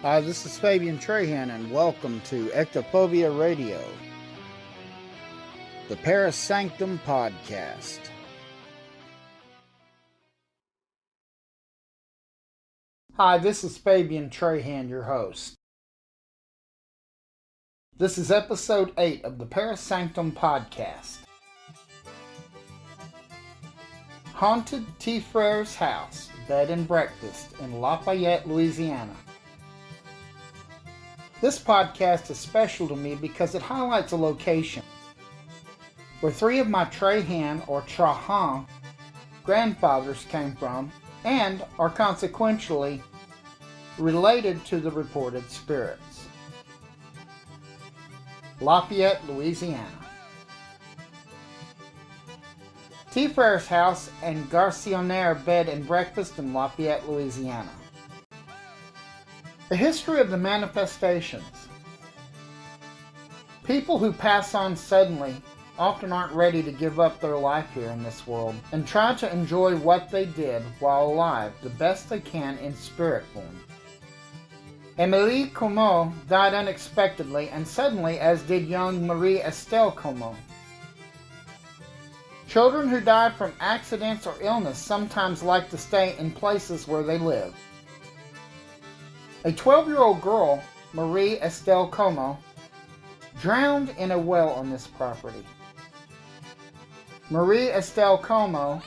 Hi, this is Fabian Trahan, and welcome to Ectophobia Radio, the Paris Sanctum podcast. Hi, this is Fabian Trahan, your host. This is episode 8 of the Paris Sanctum podcast. Haunted T. Frere's house, bed and breakfast in Lafayette, Louisiana. This podcast is special to me because it highlights a location where 3 of my Trahan or Trahan grandfathers came from and are consequentially related to the reported spirits. Lafayette, Louisiana. T. Frere's house and Garçonniere bed and breakfast in Lafayette, Louisiana. The history of the manifestations. People who pass on suddenly often aren't ready to give up their life here in this world and try to enjoy what they did while alive the best they can in spirit form. Émilie Comeaux died unexpectedly and suddenly, as did young Marie-Estelle Comeaux. Children who die from accidents or illness sometimes like to stay in places where they live. A 12-year-old girl, Marie-Estelle Comeaux, drowned in a well on this property. Marie-Estelle Comeaux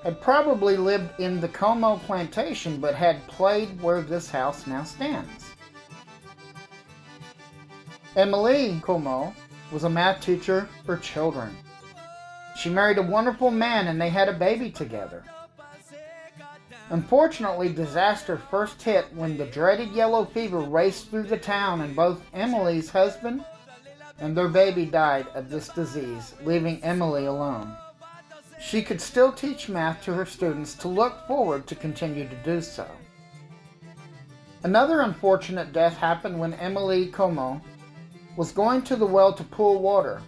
had probably lived in the Comeaux plantation but had played where this house now stands. Émilie Comeaux was a math teacher for children. She married a wonderful man and they had a baby together. Unfortunately, disaster first hit when the dreaded yellow fever raced through the town and both Emily's husband and their baby died of this disease, leaving Emily alone. She could still teach math to her students to look forward to continue to do so. Another unfortunate death happened when Émilie Comeaux was going to the well to pull water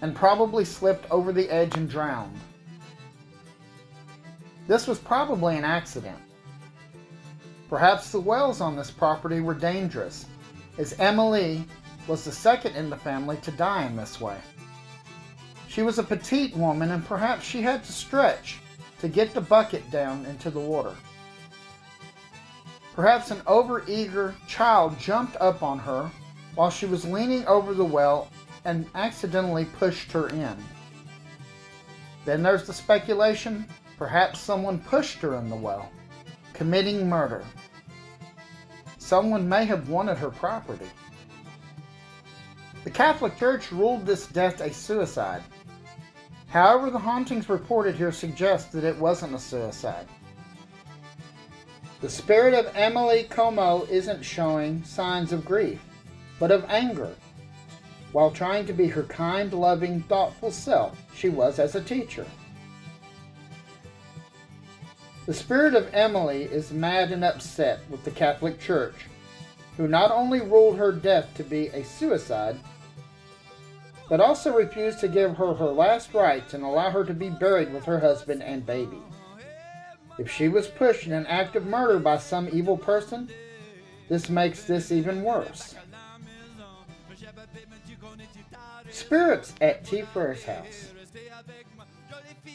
and probably slipped over the edge and drowned. This was probably an accident. Perhaps the wells on this property were dangerous, as Émilie was the second in the family to die in this way. She was a petite woman and perhaps she had to stretch to get the bucket down into the water. Perhaps an overeager child jumped up on her while she was leaning over the well and accidentally pushed her in. Then there's the speculation, perhaps someone pushed her in the well, committing murder. Someone may have wanted her property. The Catholic Church ruled this death a suicide. However, the hauntings reported here suggest that it wasn't a suicide. The spirit of Émilie Comeaux isn't showing signs of grief, but of anger. While trying to be her kind, loving, thoughtful self she was as a teacher. The spirit of Emily is mad and upset with the Catholic Church, who not only ruled her death to be a suicide, but also refused to give her her last rites and allow her to be buried with her husband and baby. If she was pushed in an act of murder by some evil person, this makes this even worse. Spirits at T. Frere's house.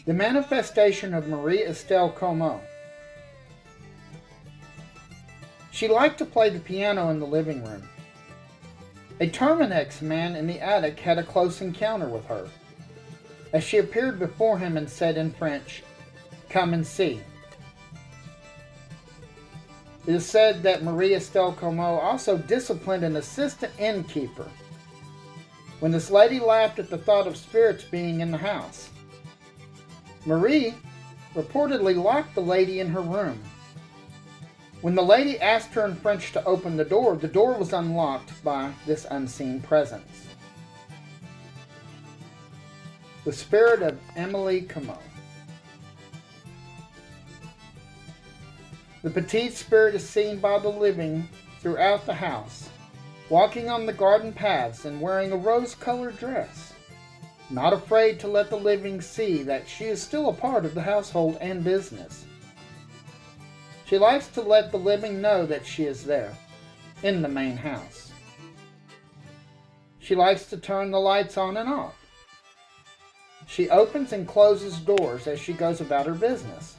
The manifestation of Marie-Estelle Comeaux. She liked to play the piano in the living room. A Terminex man in the attic had a close encounter with her, as she appeared before him and said in French, "Come and see." It is said that Marie-Estelle Comeaux also disciplined an assistant innkeeper when this lady laughed at the thought of spirits being in the house. Marie reportedly locked the lady in her room. When the lady asked her in French to open the door was unlocked by this unseen presence. The spirit of Émilie Comeaux. The petite spirit is seen by the living throughout the house, walking on the garden paths and wearing a rose-colored dress, not afraid to let the living see that she is still a part of the household and business. She likes to let the living know that she is there, in the main house. She likes to turn the lights on and off. She opens and closes doors as she goes about her business.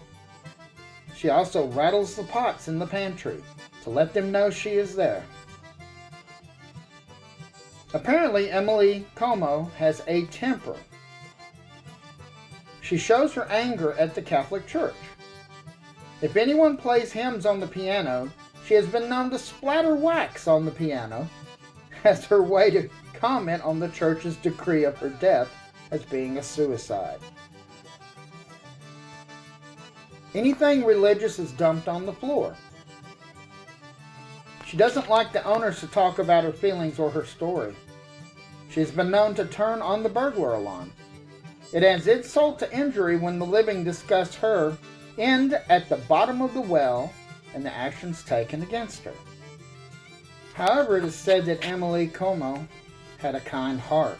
She also rattles the pots in the pantry to let them know she is there. Apparently, Emily Comeaux has a temper. She shows her anger at the Catholic Church. If anyone plays hymns on the piano, she has been known to splatter wax on the piano as her way to comment on the church's decree of her death as being a suicide. Anything religious is dumped on the floor. She doesn't like the owners to talk about her feelings or her story. She has been known to turn on the burglar alarm. It adds insult to injury when the living discuss her end at the bottom of the well and the actions taken against her. However, it is said that Emily Comeaux had a kind heart.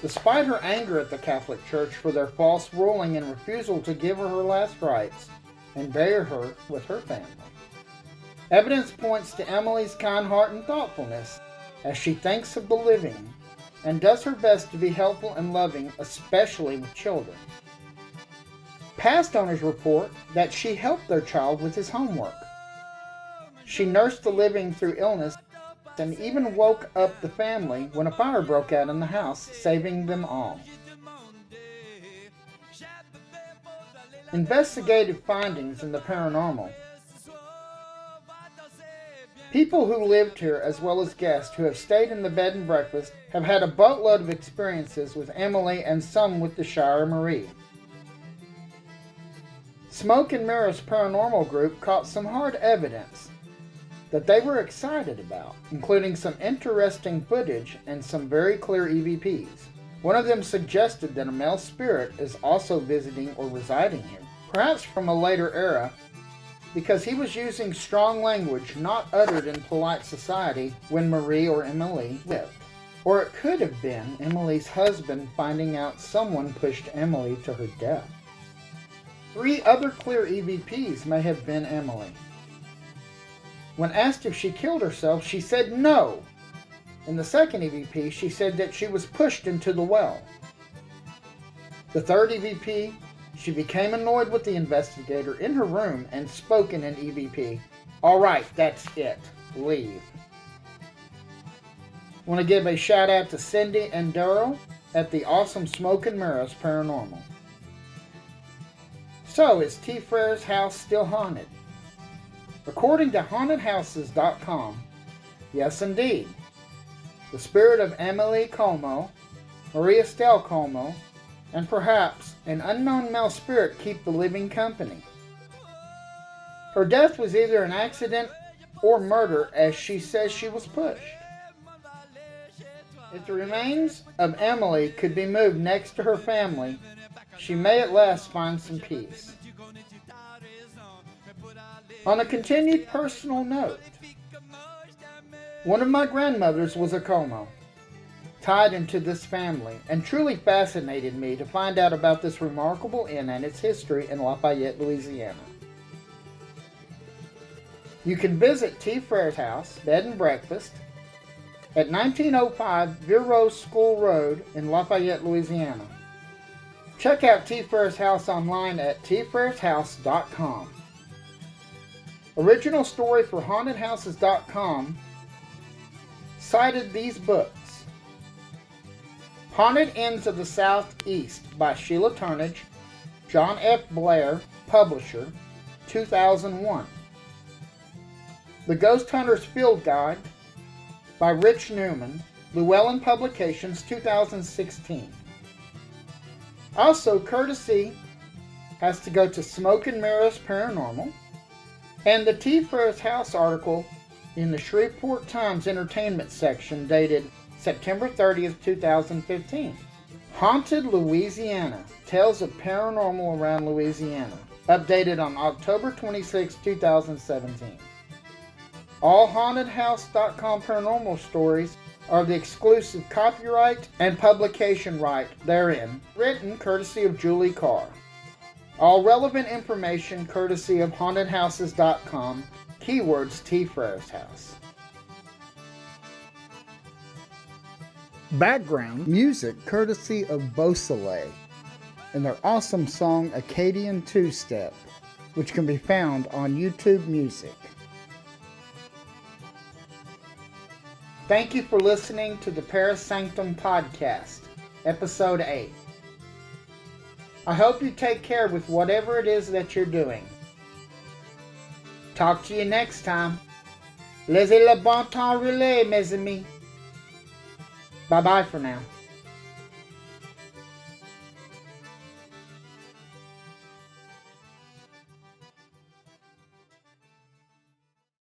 Despite her anger at the Catholic Church for their false ruling and refusal to give her her last rites and bury her with her family, evidence points to Emily's kind heart and thoughtfulness as she thinks of the living and does her best to be helpful and loving, especially with children. Past owners report that she helped their child with his homework. She nursed the living through illness and even woke up the family when a fire broke out in the house, saving them all. Investigative findings in the paranormal. People who lived here, as well as guests who have stayed in the bed and breakfast, have had a boatload of experiences with Emily and some with the Shire Marie. Smoke and Mirrors Paranormal Group caught some hard evidence that they were excited about, including some interesting footage and some very clear EVPs. One of them suggested that a male spirit is also visiting or residing here, perhaps from a later era, because he was using strong language not uttered in polite society when Marie or Emily lived. Or it could have been Emily's husband finding out someone pushed Emily to her death. 3 other clear EVPs may have been Emily. When asked if she killed herself, she said no. In the second EVP, she said that she was pushed into the well. The third EVP, she became annoyed with the investigator in her room and spoke in an EVP. "All right, that's it. Leave." I want to give a shout out to Cindy and Daryl at the awesome Smoke and Mirrors Paranormal. So, is T. Frere's house still haunted? According to hauntedhouses.com, yes indeed. The spirit of Emily Comeaux, Marie Estelle Comeaux, and perhaps an unknown male spirit keep the living company. Her death was either an accident or murder, as she says she was pushed. If the remains of Emily could be moved next to her family, she may at last find some peace. On a continued personal note, one of my grandmothers was a Comeaux, tied into this family, and truly fascinated me to find out about this remarkable inn and its history in Lafayette, Louisiana. You can visit T. Frere's house, bed and breakfast, at 1905 Vero School Road in Lafayette, Louisiana. Check out T. Frere's house online at tfrereshouse.com. Original story for hauntedhouses.com cited these books: Haunted Inns of the Southeast by Sheila Turnage, John F. Blair, publisher, 2001. The Ghost Hunter's Field Guide by Rich Newman, Llewellyn Publications, 2016. Also, courtesy has to go to Smoke and Mirrors Paranormal, and the T. Frere's House article in the Shreveport Times Entertainment section dated September 30th, 2015. Haunted Louisiana, Tales of Paranormal Around Louisiana, updated on October 26, 2017. All hauntedhouse.com paranormal stories are the exclusive copyright and publication right therein, written courtesy of Julie Carr. All relevant information courtesy of hauntedhouses.com Keywords T. Frere's house. Background music courtesy of Beausoleil and their awesome song Acadian Two-Step, which can be found on YouTube Music. Thank you for listening to the Paris Sanctum Podcast, Episode 8. I hope you take care with whatever it is that you're doing. Talk to you next time. Laissez le bon temps rouler, mes amis. Bye-bye for now.